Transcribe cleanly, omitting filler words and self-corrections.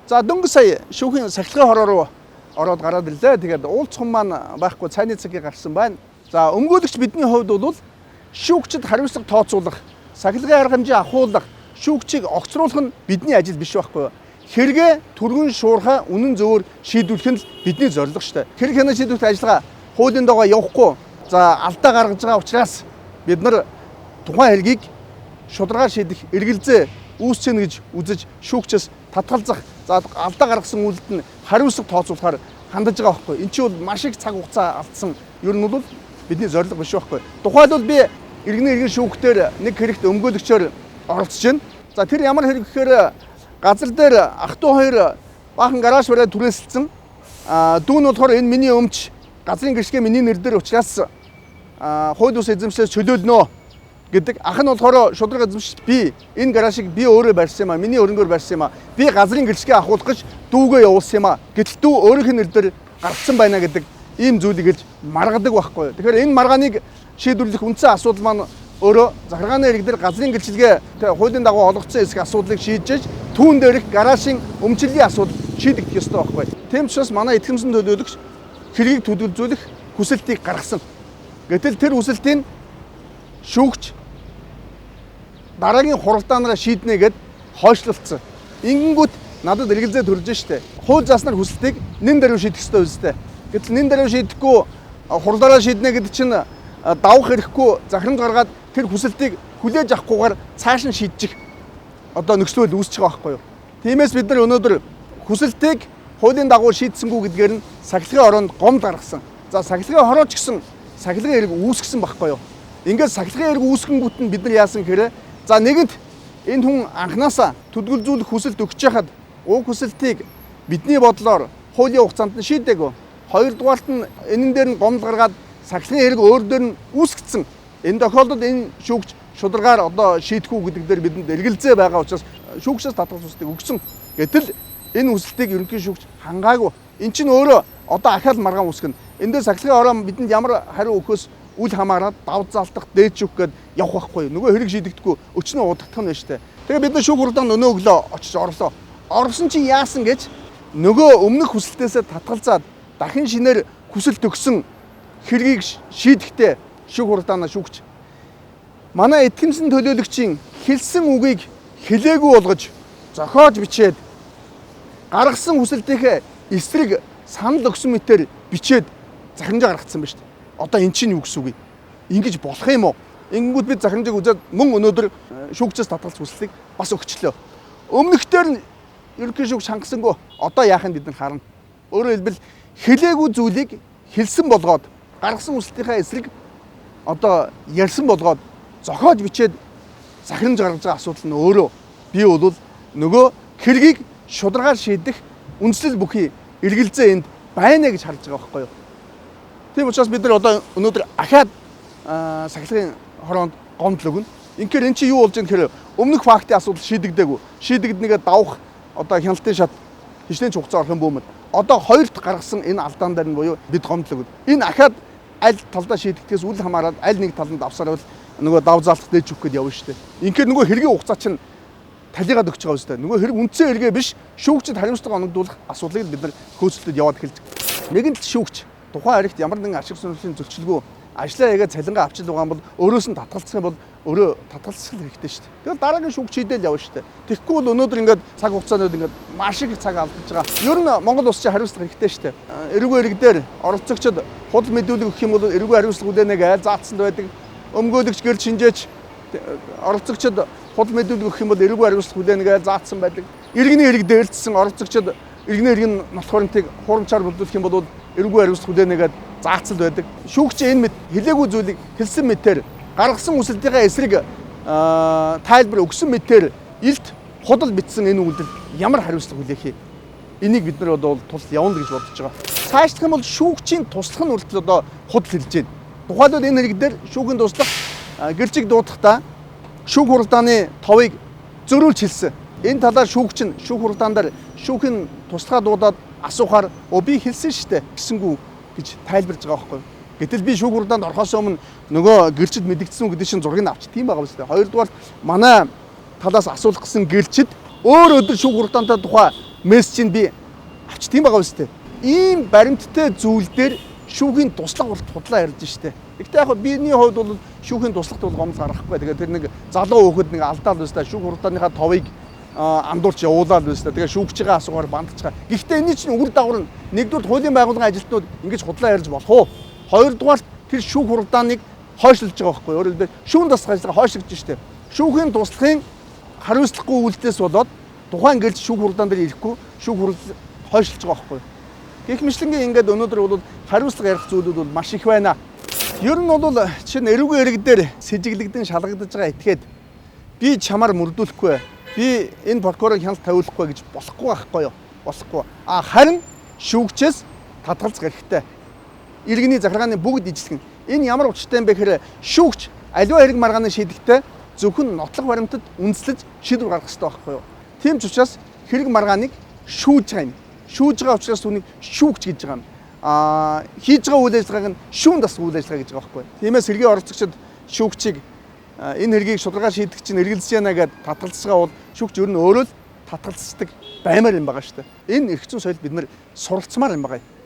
За дөнгөж сая шүүхийн сахилгын хороо руу ороод гараад ирлээ. Тэгээд уулз хум маань байхгүй цайны цагийг гарсан байна. За өмгөөлөгч бидний хувьд бол шүүгчд хариуцлага тооцоолох, сахилгын арга хэмжээ ахуулах, шүүгчийг огцруулах нь бидний ажил биш байхгүй юу? Хэрэгээ түргэн шуурхай үнэн зөвөр шийдвэрлэх нь бидний зорилго шүү дээ. Хэрэг хянаа шийдвэрлэх ажиллагаа хуулийн дагуу явахгүй. За алдаа гаргаж байгаа учраас бид нар тухайн хэргийг шударгаар шийдэх эргэлзээ үүсчэнэ гэж үзэж шүүгчээс татгалзах, за алдаа гаргасан үйлдэлд нь хариуцлага тооцоолохоор хандаж байгаа байхгүй. Энд чинь бол маш их цаг хугацаа алдсан. Ер нь бол бидний зорилго биш байхгүй. Тухайлбал би иргэний шүүхтээр нэг хэрэгт өмгөөлөгчөөр оролцож байна. За тэр ямар хэрэг гэхээр газар дээр ах トゥ хоёр баахан гараж бариад түрээсэлсэн. Дүү нь болохоор энэ миний өмч газрын гэрчгээ миний нэр дээр учраас хууль ус эзэмшлээс чөлөөлнө гэдэг. Ах нь болохоор шударга эзэмшиж би энэ гаражийг би өөрөө барьсан юм а, миний өрөнгөөр барьсан юм а. Би газрын гэрчгээ ахуулах гэж дүүгээ явуулсан юм а. Гэтэл дүү өөрийнх нь нэр дээр гаргасан байна гэдэг ийм зүйлийг хэлж маргадаг байхгүй. Тэгэхээр энэ маргааныг шийдвэрлэх үндсэн асуудал маань өөрөө захиргааны хэрэг дээр газрын гэрчилгээ хуулийн дагуу олгогдсон эсэх асуудлыг шийдэж түүн дээрх гаражийн өмчлөлийн асуудал шийдэгдэх ёстой байхгүй. Тийм учраас манай итгэмсэн төлөөлөгч хэргийг төлөвлөжүүлэх хүсэлтийг гаргасан. Гэтэл тэр хүсэлтийг шүүгч дараагийн хуралдаанаараа шийднэ гэд хойшлуулсан. Ингэнгүүт надад эргэлзээ төрж штэ. Хууль заснаар хүсэлтийг нэн даруй шийдэх ёстой үстэй. Гэтэл нэн даруй шийдэхгүй хуралдаараа шийднэ гэдэг чинь давах хэрэггүй захирамж гаргаад тэр хүсэлтийг хүлээж авахгүйгээр цааш нь шийдчих нөхцөл үүсэж байгаа байхгүй юу. Тиймээс бид нар өнөөдөр хүсэлтийг хуулийн дагуу шийдсэнгүү гэдгээр нь сахилгын хороонд гомд гаргасан. За сахилгын хороо ч гэсэн сахилгын хэрэг үүсгэсэн байхгүй юу. Ингээд сахилгын хэрэг үүсгэнгүүт нь бид нар яасан гэхээр за нэгэнт энэ хүн анханасаа төдгөлзүүлэх хүсэлт өгч яхад уг хүсэлтийг бидний бодлоор хуулийн хугацаанд нь шийдээгүй. Хоёрдугаарт нь энэн дээр нь гомд гаргаад сахилгын хэрэг өөр дээр нь үүсгэсэн. Энэ тохиолдолд энэ шүүгч шударгаар шийдэх үү гэдэг дээр бидэнд эргэлзээ байгаа учраас шүүгчээс татгалзах хүсэлтийг өгсөн. Гэтэл энэ хүсэлтийг ерөнхий шүүгч хангаагүй. Эн чинь өөрөө ахаал маргаан үүсгэн. Эндээ сахилгын хороо бидэнд ямар хариу өгөхөөс үл хамааран давж залтах, дээд шүүх гээд явах байхгүй. Нөгөө хэрэг шийдэгдэхгүй өчнөө удагдах нь байна штэ. Тэгээ бид нар шүүх хуралдаанд өнөө өглөө очиж орлоо. Орсон чинь яасан гэж нөгөө өмнөх хүсэлтээсээ татгалзаад дахин шинээр хүсэлт өгсөн хэргийг шийдэхдээ шүүх хуралдаанаа шүүгч манай итгэмсэн төлөөлөгчийн хэлсэн үгийг хэлээгүй болгож зохиож бичээд гаргасан хүсэлтийнхээ эсрэг санал өгсөн мэтээр бичээд захирамжаа гаргацсан байна шүү дээ. Одоо эн чинь юу гэсэн үг вэ? Ингэж болох юм уу? Ингэнгүүт бид захирамжааг үзээд мөн өнөөдөр шүүгчээс татгалзах хүслийг бас өгчлөө. Өмнөхдөр нь ерөнхий шүүгч хангасангүй. Одоо яах нь бид нар харна. Өөрөөр хэлбэл хэлээгүй зүйлийг хэлсэн болгоод гаргасан хүсэлтийнхээ эсрэг ярьсан болгоод зохиож бичээд захирамж гаргаж байгаа асуудал нь өөрөө би бол нөгөө хэргийг шударгаар шийдэх үндслэл бүхий эргэлзээ энд байна гэж харж байгаа байхгүй юу. Тийм учраас бид нар өнөөдөр ахаад сахилгын хороонд гомдол өгнө. Инхээр эн чинь юу болж байгаа гэхээр өмнөх фактын асуудал шийдэгдээгүй. Шийдэгднэгээ давах хяналтын шат хичнээн хугацаа орох юм бүүмэд. Хоёрт гаргасан энэ алдаан дээр нь буюу бид гомдол өгнө. Энэ ахаад аль талдаа шийдэгдээс үл хамааран аль нэг талд авсарвал нөгөө дав залтах дээж өгөх гээд явна шүү дээ. Инхээр нөгөө хэргийн хугацаа чинь талигаад өгч байгаа үстэй. Нөгөө хэрэг үндсэн хэрэгээ биш шүүгчд хариуцлага оногдуулах асуудлыг бид нар хөөцөлдөд яваад эхэлж байгаа. Нэгэнт шүүгч тухайн хэрэгт ямар нэгэн ашиг сонирхлын зөрчилгүй ажлаа яагаад цалингаа авчил байгаа юм бол өөрөөс нь татгалзах юм бол өөрөө татгалзах хэрэгтэй шүү дээ. Тэгэл дараагийн шүүгч хийдэл явна шүү дээ. Тэгэхгүй бол өнөөдөр ингээд цаг хугацаанд ингээд маш их цаг алдаж байгаа. Ер нь Монгол улс чинь хариуцлага хэрэгтэй шүү дээ. Эрүүгийн хэрэг дээр оролцогчид худал мэдүүлэг өгөх юм бол эрүүгийн хариуцлага үлээнэг айл заасан байдаг. Өмгөөлөгч гэр шинжээч оролцогчид худал мэдүүлэг өгөх юм бол эрүүгийн хариуцлага үлээнэг айл заасан байдаг. Иргэний хэрэг дээрэлцсэн оролцогчид иргэний хэрэг нь нотхоронтыг хурамчаар бүрдүүлэх юм бол эрүүгийн хариуцлага үлээнэгээд заацал байдаг. Шүүгч энэ хэлээгүй зүйлийг хэлсэн мэтээр гаргасан хүсэлтийнхээ эсрэг тайлбар өгсөн мэтээр илт худал бичсэн энэ үйлдэл ямар хариуцлага хүлээх юм? Энийг бид нар бол тусал явна гэж бодож байгаа. Цаашлах юм бол шүүгчийн туслах нь хүртэл худал хэлж байна. Тухайлбал энэ хэрэг дээр шүүхийн туслах гэрчиг дуудахтаа шүүх хуралдааны товыг зөрүүлж хэлсэн. Энэ талаар шүүгч нь шүүх хуралдаанаар шүүхийн туслахаа дуудаад асуухаар би хэлсэн штэ гэсэнгүү гэж тайлбарж байгаа байхгүй. Гэтэл би шүүх хуралдаанд орохоос өмнө нөгөө гэрчид мэдэгдсэн үү гэдэг чинь зургийг авчих тийм байгаа юм шүү дээ. Хоёрдугаар манай талаас асуулах гэсэн гэрчид өөр өдөр шүүх хуралдаантай тухай мессежийг би авчдсан байгаа үстэй. Ийм баримттай зүйл дээр шүүхийн туслах урт худлаа ярьж штэ. Гэхдээ яг биний хувьд бол шүүхийн туслахт бол гомдол гаргахгүй. Тэгээд тэр нэг залуу хөхөд нэг алдаал байсаа шүүх хурдааныхаа товыг андуурч явуулаад байсаа. Тэгээд шүүгчийн асуугаар бандчихаа. Гэхдээ энэ чинь үр дагавар нь нэгдүгээр хуулийн байгууллагын ажилтнууд ингэж худлаа ярьж болох уу? Хоёрдугаар тэр шүүх хурдааныг хойшлуулж байгаа байхгүй. Өөрөөр хэлбэл шүүн туслах ажиллагаа хойшлогдож штэ. Шүүхийн туслахын хариуцлагагүй үйлдэлээс болоод тухайн гэрэл шүүх хурдаан дээр ирэхгүй шүүх хурал хойшлуулж байгаа байхгүй. Гэх мэтлэнгийн ингээд өнөөдөр бол хариуцлага ярих зүйлүүд бол маш их байна. Ер нь бол чинь эрүүгийн ирэг дээр сэжиглэгдэн шалгагдаж байгаа этгээд би чамаар мөрдүүлэхгүй. Би энэ прокурорыг хяналт тавиулахгүй гэж болохгүй байхгүй юу? Болохгүй. Харин шүүгчээс татгалзах хэрэгтэй. Иргэний захиргааны бүгд ижилхэн. Энэ ямар учиртай юм бэ гэхээр шүүгч аливаа хэрэг маргааны шийдэхдээ зөвхөн нотлох баримтад үндэслэж шийдвэр гаргах хэрэгтэй байхгүй юу? Тийм ч учраас хэрэг маргааныг шүүж байгаа юм. Шүүж байгаа учраас түүнийг шүүгч гэж байгаа юм. Хийж байгаа үйл ажиллагааг нь шүүн дасгах үйл ажиллагаа гэж байгаа байхгүй. Тиймээс хэргийн оролцогчид шүүгчийг энэ хэргийг шударга шийдэх чинь эргэлзэж байна гэдээ татгалзсгаа бол шүүгч ер нь өөрөө л татгалздаг баймаар юм байгаа шүү дээ. Энэ эрх зүйн соёл бид нэр суралцмаар юм байгаа юм.